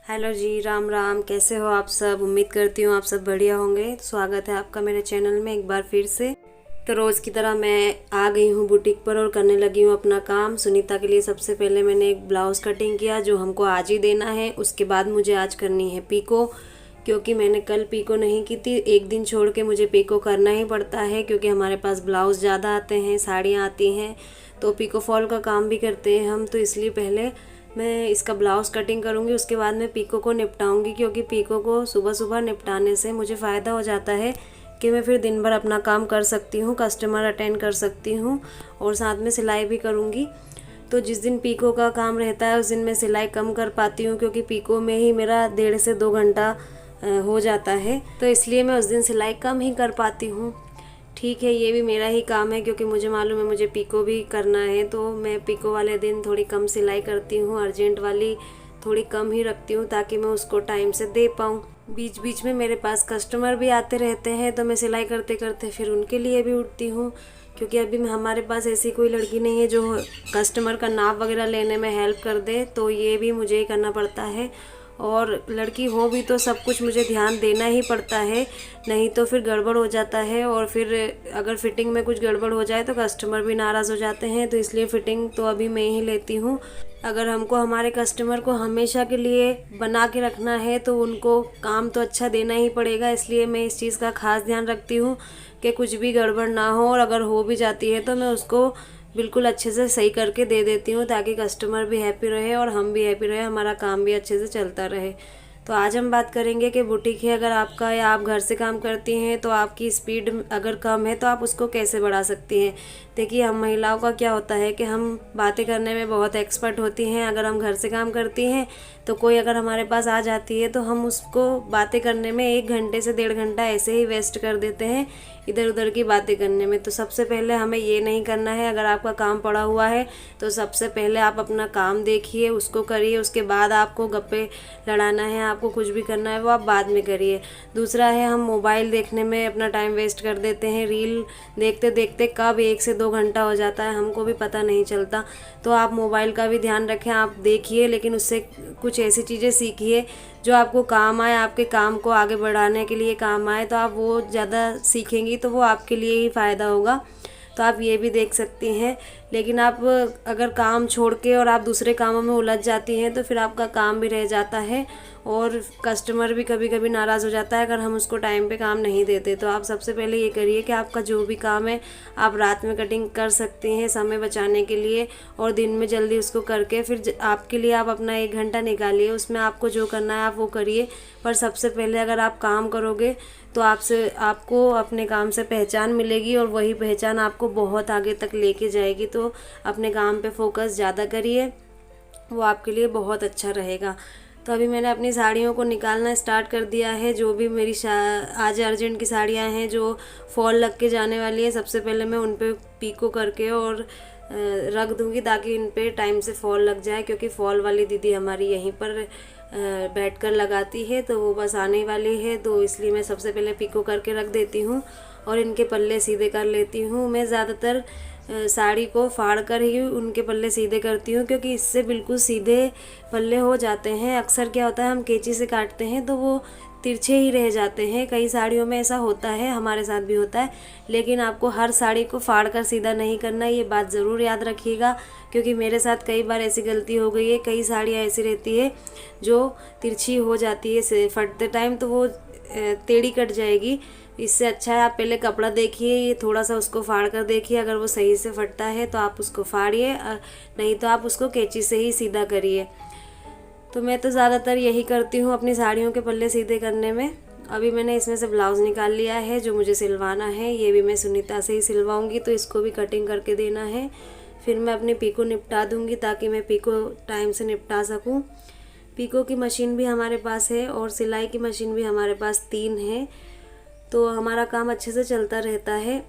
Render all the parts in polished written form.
Hello जी, राम राम। कैसे हो आप सब? उम्मीद करती हूँ आप सब बढ़िया होंगे। स्वागत है आपका मेरे चैनल में एक बार फिर से। तो रोज़ की तरह मैं आ गई हूँ बुटीक पर और करने लगी हूँ अपना काम। सुनीता के लिए सबसे पहले मैंने एक ब्लाउज़ कटिंग किया जो हमको आज ही देना है। उसके बाद मुझे आज करनी है पीको, क्योंकि मैंने कल पीको नहीं की थी। एक दिन छोड़ के मुझे पीको करना ही पड़ता है क्योंकि हमारे पास ब्लाउज़ ज़्यादा आते हैं, साड़ियाँ आती हैं, तो पीको फॉल का काम भी करते हैं हम। तो इसलिए पहले मैं इसका ब्लाउज़ कटिंग करूँगी, उसके बाद मैं पीको को निपटाऊँगी, क्योंकि पीको को सुबह सुबह निपटाने से मुझे फ़ायदा हो जाता है कि मैं फिर दिन भर अपना काम कर सकती हूँ, कस्टमर अटेंड कर सकती हूँ और साथ में सिलाई भी करूँगी। तो जिस दिन पीको का काम रहता है उस दिन मैं सिलाई कम कर पाती हूँ, क्योंकि पीको में ही मेरा 1.5 से 2 घंटा हो जाता है, तो इसलिए मैं उस दिन सिलाई कम ही कर पाती हूँ। ठीक है, ये भी मेरा ही काम है क्योंकि मुझे मालूम है मुझे पीको भी करना है, तो मैं पीको वाले दिन थोड़ी कम सिलाई करती हूँ, अर्जेंट वाली थोड़ी कम ही रखती हूँ ताकि मैं उसको टाइम से दे पाऊँ। बीच बीच में मेरे पास कस्टमर भी आते रहते हैं, तो मैं सिलाई करते करते फिर उनके लिए भी उठती हूँ, क्योंकि अभी हमारे पास ऐसी कोई लड़की नहीं है जो कस्टमर का नाप वगैरह लेने में हेल्प कर दे, तो ये भी मुझे ही करना पड़ता है। और लड़की हो भी तो सब कुछ मुझे ध्यान देना ही पड़ता है, नहीं तो फिर गड़बड़ हो जाता है, और फिर अगर फिटिंग में कुछ गड़बड़ हो जाए तो कस्टमर भी नाराज़ हो जाते हैं। तो इसलिए फ़िटिंग तो अभी मैं ही लेती हूँ। अगर हमको हमारे कस्टमर को हमेशा के लिए बना के रखना है तो उनको काम तो अच्छा देना ही पड़ेगा, इसलिए मैं इस चीज़ का ख़ास ध्यान रखती हूँ कि कुछ भी गड़बड़ ना हो, और अगर हो भी जाती है तो मैं उसको बिल्कुल अच्छे से सही करके दे देती हूँ ताकि कस्टमर भी हैप्पी रहे और हम भी हैप्पी रहे, हमारा काम भी अच्छे से चलता रहे। तो आज हम बात करेंगे कि बुटीक है अगर आपका, या आप घर से काम करती हैं, तो आपकी स्पीड अगर कम है तो आप उसको कैसे बढ़ा सकती हैं। देखिए, हम महिलाओं का क्या होता है कि हम बातें करने में बहुत एक्सपर्ट होती हैं। अगर हम घर से काम करती हैं तो कोई अगर हमारे पास आ जाती है तो हम उसको बातें करने में 1 घंटे से 1.5 घंटा ऐसे ही वेस्ट कर देते हैं इधर उधर की बातें करने में। तो सबसे पहले हमें ये नहीं करना है। अगर आपका काम पड़ा हुआ है तो सबसे पहले आप अपना काम देखिए, उसको करिए, उसके बाद आपको गप्पे लड़ाना है, आपको कुछ भी करना है वो आप बाद में करिए। दूसरा है, हम मोबाइल देखने में अपना टाइम वेस्ट कर देते हैं। रील देखते देखते कब 1 से 2 घंटा हो जाता है हमको भी पता नहीं चलता। तो आप मोबाइल का भी ध्यान रखें, आप देखिए, लेकिन उससे कुछ ऐसी चीज़ें सीखिए जो आपको काम आए, आपके काम को आगे बढ़ाने के लिए काम आए, तो आप वो ज़्यादा सीखेंगी तो वो आपके लिए ही फ़ायदा होगा। तो आप ये भी देख सकती हैं। लेकिन आप अगर काम छोड़ के और आप दूसरे कामों में उलझ जाती हैं तो फिर आपका काम भी रह जाता है, और कस्टमर भी कभी कभी नाराज़ हो जाता है अगर हम उसको टाइम पे काम नहीं देते। तो आप सबसे पहले ये करिए कि आपका जो भी काम है आप रात में कटिंग कर सकती हैं समय बचाने के लिए, और दिन में जल्दी उसको करके फिर आपके लिए आप अपना 1 घंटा निकालिए, उसमें आपको जो करना है आप वो करिए। पर सबसे पहले अगर आप काम करोगे तो आपको अपने काम से पहचान मिलेगी, और वही पहचान आपको बहुत आगे तक लेके जाएगी। तो अपने काम पे फोकस ज़्यादा करिए, वो आपके लिए बहुत अच्छा रहेगा। तो अभी मैंने अपनी साड़ियों को निकालना स्टार्ट कर दिया है। जो भी मेरी आज अर्जेंट की साड़ियाँ हैं जो फॉल लग के जाने वाली है, सबसे पहले मैं उन पे पीको करके और रख दूँगी ताकि इन पे टाइम से फॉल लग जाए, क्योंकि फॉल वाली दीदी हमारी यहीं पर बैठकर लगाती है, तो वो बस आने वाली है, तो इसलिए मैं सबसे पहले पीको करके रख देती हूँ और इनके पल्ले सीधे कर लेती हूँ। मैं ज़्यादातर साड़ी को फाड़ कर ही उनके पल्ले सीधे करती हूँ, क्योंकि इससे बिल्कुल सीधे पल्ले हो जाते हैं। अक्सर क्या होता है, हम कैंची से काटते हैं तो वो तिरछे ही रह जाते हैं। कई साड़ियों में ऐसा होता है, हमारे साथ भी होता है, लेकिन आपको हर साड़ी को फाड़ कर सीधा नहीं करना, ये बात ज़रूर याद रखिएगा, क्योंकि मेरे साथ कई बार ऐसी गलती हो गई है। कई साड़ियाँ ऐसी रहती है जो तिरछी हो जाती है फटते टाइम, तो वो टेढ़ी कट जाएगी। इससे अच्छा है आप पहले कपड़ा देखिए, ये थोड़ा सा उसको फाड़ कर देखिए, अगर वो सही से फटता है तो आप उसको फाड़िए, नहीं तो आप उसको कैंची से ही सीधा करिए। तो मैं तो ज़्यादातर यही करती हूँ अपनी साड़ियों के पल्ले सीधे करने में। अभी मैंने इसमें से ब्लाउज़ निकाल लिया है जो मुझे सिलवाना है, ये भी मैं सुनीता से ही सिलवाऊँगी, तो इसको भी कटिंग करके देना है। फिर मैं अपनी पीको निपटा दूँगी ताकि मैं पीको टाइम से निपटा सकूँ। पीको की मशीन भी हमारे पास है और सिलाई की मशीन भी हमारे पास 3 है, तो हमारा काम अच्छे से चलता रहता है।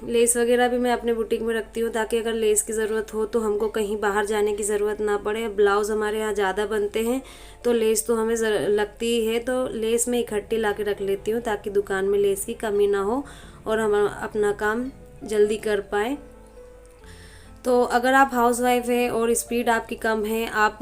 लेस वगैरह भी मैं अपने बुटीक में रखती हूँ ताकि अगर लेस की ज़रूरत हो तो हमको कहीं बाहर जाने की ज़रूरत ना पड़े। ब्लाउज़ हमारे यहाँ ज़्यादा बनते हैं तो लेस तो हमें लगती ही है, तो लेस मैं इकट्ठी ला के रख लेती हूँ ताकि दुकान में लेस की कमी ना हो और हम अपना काम जल्दी कर पाएँ। तो अगर आप हाउसवाइफ हैं और स्पीड आपकी कम है, आप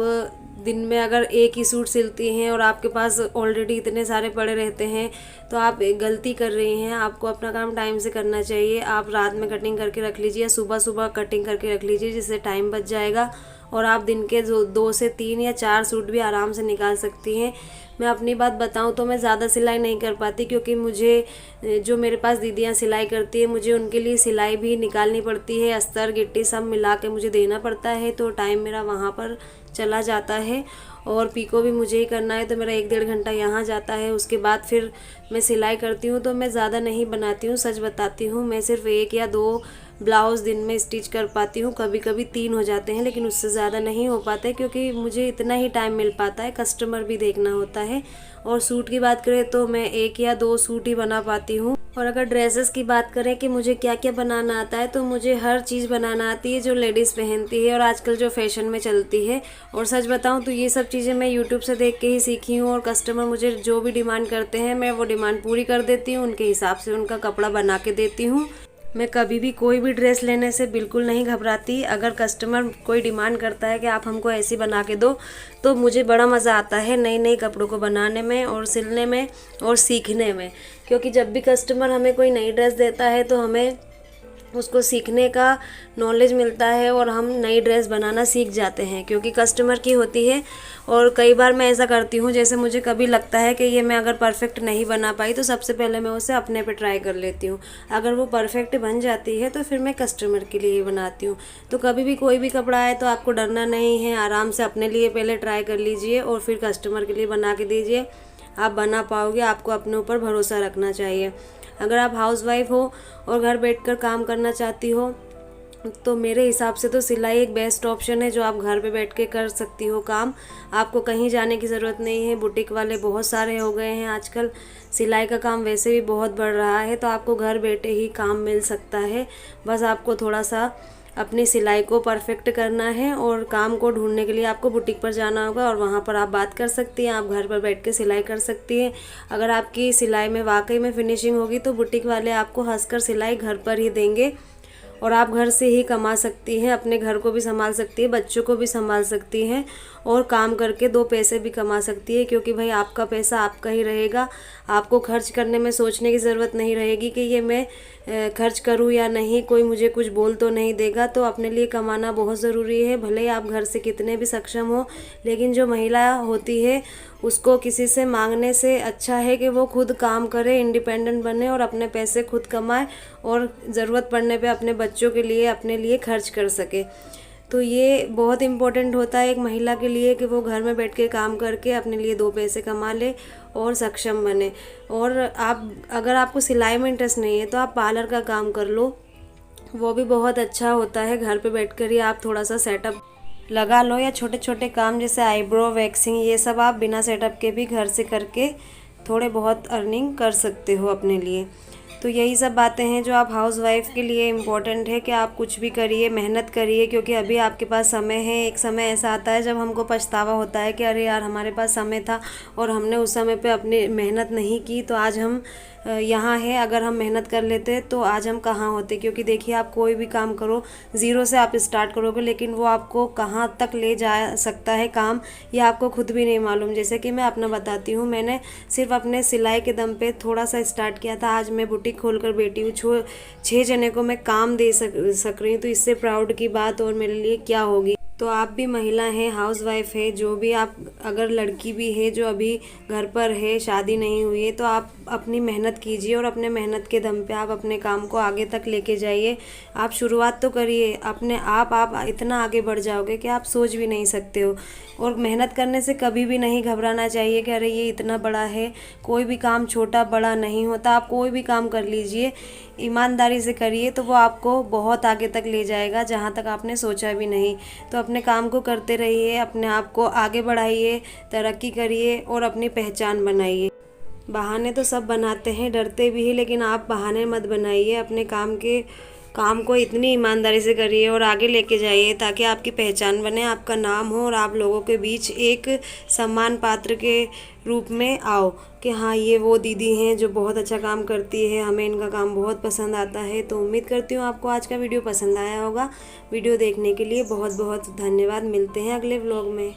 दिन में अगर एक ही सूट सिलती हैं और आपके पास ऑलरेडी इतने सारे पड़े रहते हैं, तो आप एक गलती कर रही हैं। आपको अपना काम टाइम से करना चाहिए। आप रात में कटिंग करके रख लीजिए, सुबह सुबह कटिंग करके रख लीजिए, जिससे टाइम बच जाएगा और आप दिन के 2 से 3 या 4 सूट भी आराम से निकाल सकती हैं। मैं अपनी बात बताऊं तो मैं ज़्यादा सिलाई नहीं कर पाती, क्योंकि मुझे जो मेरे पास दीदियां सिलाई करती है, मुझे उनके लिए सिलाई भी निकालनी पड़ती है, अस्तर गिट्टी सब मिला के मुझे देना पड़ता है, तो टाइम मेरा वहाँ पर चला जाता है। और पीको भी मुझे ही करना है, तो मेरा 1-1.5 घंटा यहाँ जाता है। उसके बाद फिर मैं सिलाई करती हूँ, तो मैं ज़्यादा नहीं बनाती हूँ, सच बताती हूँ। मैं सिर्फ 1 या 2 ब्लाउज़ दिन में स्टिच कर पाती हूँ, कभी कभी 3 हो जाते हैं, लेकिन उससे ज़्यादा नहीं हो पाते, क्योंकि मुझे इतना ही टाइम मिल पाता है, कस्टमर भी देखना होता है। और सूट की बात करें तो मैं 1 या 2 सूट ही बना पाती हूँ। और अगर ड्रेसेस की बात करें कि मुझे क्या क्या बनाना आता है, तो मुझे हर चीज़ बनाना आती है जो लेडीज़ पहनती है और आजकल जो फैशन में चलती है। और सच बताऊं तो ये सब चीज़ें मैं यूट्यूब से देख के ही सीखी हूँ, और कस्टमर मुझे जो भी डिमांड करते हैं मैं वो डिमांड पूरी कर देती हूँ, उनके हिसाब से उनका कपड़ा बना के देती हूँ। मैं कभी भी कोई भी ड्रेस लेने से बिल्कुल नहीं घबराती। अगर कस्टमर कोई डिमांड करता है कि आप हमको ऐसी बना के दो, तो मुझे बड़ा मज़ा आता है नई नई कपड़ों को बनाने में और सिलने में और सीखने में। क्योंकि जब भी कस्टमर हमें कोई नई ड्रेस देता है तो हमें उसको सीखने का नॉलेज मिलता है और हम नई ड्रेस बनाना सीख जाते हैं, क्योंकि कस्टमर की होती है। और कई बार मैं ऐसा करती हूँ, जैसे मुझे कभी लगता है कि ये मैं अगर परफेक्ट नहीं बना पाई, तो सबसे पहले मैं उसे अपने पे ट्राई कर लेती हूँ। अगर वो परफेक्ट बन जाती है तो फिर मैं कस्टमर के लिए ही बनाती हूँ। तो कभी भी कोई भी कपड़ा आए तो आपको डरना नहीं है, आराम से अपने लिए पहले ट्राई कर लीजिए और फिर कस्टमर के लिए बना के दीजिए। आप बना पाओगे, आपको अपने ऊपर भरोसा रखना चाहिए। अगर आप हाउसवाइफ हो और घर बैठकर काम करना चाहती हो, तो मेरे हिसाब से तो सिलाई एक बेस्ट ऑप्शन है, जो आप घर पे बैठ के कर सकती हो काम। आपको कहीं जाने की ज़रूरत नहीं है। बुटीक वाले बहुत सारे हो गए हैं आजकल, सिलाई का काम वैसे भी बहुत बढ़ रहा है, तो आपको घर बैठे ही काम मिल सकता है। बस आपको थोड़ा सा अपनी सिलाई को परफेक्ट करना है, और काम को ढूंढने के लिए आपको बुटीक पर जाना होगा, और वहाँ पर आप बात कर सकती हैं। आप घर पर बैठ के सिलाई कर सकती हैं। अगर आपकी सिलाई में वाकई में फिनिशिंग होगी, तो बुटीक वाले आपको हंसकर सिलाई घर पर ही देंगे, और आप घर से ही कमा सकती हैं। अपने घर को भी संभाल सकती है, बच्चों को भी संभाल सकती हैं, और काम करके 2 पैसे भी कमा सकती है, क्योंकि भाई आपका पैसा आपका ही रहेगा। आपको खर्च करने में सोचने की ज़रूरत नहीं रहेगी कि ये मैं खर्च करूं या नहीं, कोई मुझे कुछ बोल तो नहीं देगा। तो अपने लिए कमाना बहुत ज़रूरी है। भले ही आप घर से कितने भी सक्षम हो, लेकिन जो महिला होती है उसको किसी से मांगने से अच्छा है कि वो खुद काम करे, इंडिपेंडेंट बने और अपने पैसे खुद कमाए, और ज़रूरत पड़ने पे अपने बच्चों के लिए, अपने लिए खर्च कर सके। तो ये बहुत इम्पोर्टेंट होता है एक महिला के लिए कि वो घर में बैठ के काम करके अपने लिए 2 पैसे कमा ले और सक्षम बने। और आप, अगर आपको सिलाई में इंटरेस्ट नहीं है, तो आप पार्लर का काम कर लो, वो भी बहुत अच्छा होता है। घर पे बैठकर ही आप थोड़ा सा सेटअप लगा लो, या छोटे छोटे काम जैसे आईब्रो वैक्सिंग, ये सब आप बिना सेटअप के भी घर से करके थोड़े बहुत अर्निंग कर सकते हो अपने लिए। तो यही सब बातें हैं जो आप हाउसवाइफ के लिए इम्पोर्टेंट है कि आप कुछ भी करिए, मेहनत करिए, क्योंकि अभी आपके पास समय है। एक समय ऐसा आता है जब हमको पछतावा होता है कि अरे यार, हमारे पास समय था और हमने उस समय पे अपनी मेहनत नहीं की, तो आज हम यहाँ है। अगर हम मेहनत कर लेते तो आज हम कहाँ होते। क्योंकि देखिए, आप कोई भी काम करो, ज़ीरो से आप स्टार्ट करोगे, लेकिन वो आपको कहाँ तक ले जा सकता है काम, ये आपको खुद भी नहीं मालूम। जैसे कि मैं अपना बताती हूँ, मैंने सिर्फ अपने सिलाई के दम पे थोड़ा सा स्टार्ट किया था, आज मैं बुटीक खोलकर बैठी हूँ, 6 जने को मैं काम दे सक रही हूँ। तो इससे प्राउड की बात और मेरे लिए क्या होगी। तो आप भी महिला हैं, हाउसवाइफ है, जो भी आप, अगर लड़की भी है जो अभी घर पर है, शादी नहीं हुई है, तो आप अपनी मेहनत कीजिए, और अपने मेहनत के दम पे आप अपने काम को आगे तक लेके जाइए। आप शुरुआत तो करिए, अपने आप इतना आगे बढ़ जाओगे कि आप सोच भी नहीं सकते हो। और मेहनत करने से कभी भी नहीं घबराना चाहिए कि अरे ये इतना बड़ा है। कोई भी काम छोटा बड़ा नहीं होता। आप कोई भी काम कर लीजिए, ईमानदारी से करिए, तो वो आपको बहुत आगे तक ले जाएगा, जहाँ तक आपने सोचा भी नहीं। तो अपने काम को करते रहिए, अपने आप को आगे बढ़ाइए, तरक्की करिए और अपनी पहचान बनाइए। बहाने तो सब बनाते हैं, डरते भी हैं, लेकिन आप बहाने मत बनाइए। अपने काम के काम को इतनी ईमानदारी से करिए और आगे लेके जाइए ताकि आपकी पहचान बने, आपका नाम हो और आप लोगों के बीच एक सम्मान पात्र के रूप में आओ कि हाँ ये वो दीदी हैं जो बहुत अच्छा काम करती है, हमें इनका काम बहुत पसंद आता है। तो उम्मीद करती हूँ आपको आज का वीडियो पसंद आया होगा। वीडियो देखने के लिए बहुत बहुत धन्यवाद। मिलते हैं अगले व्लॉग में।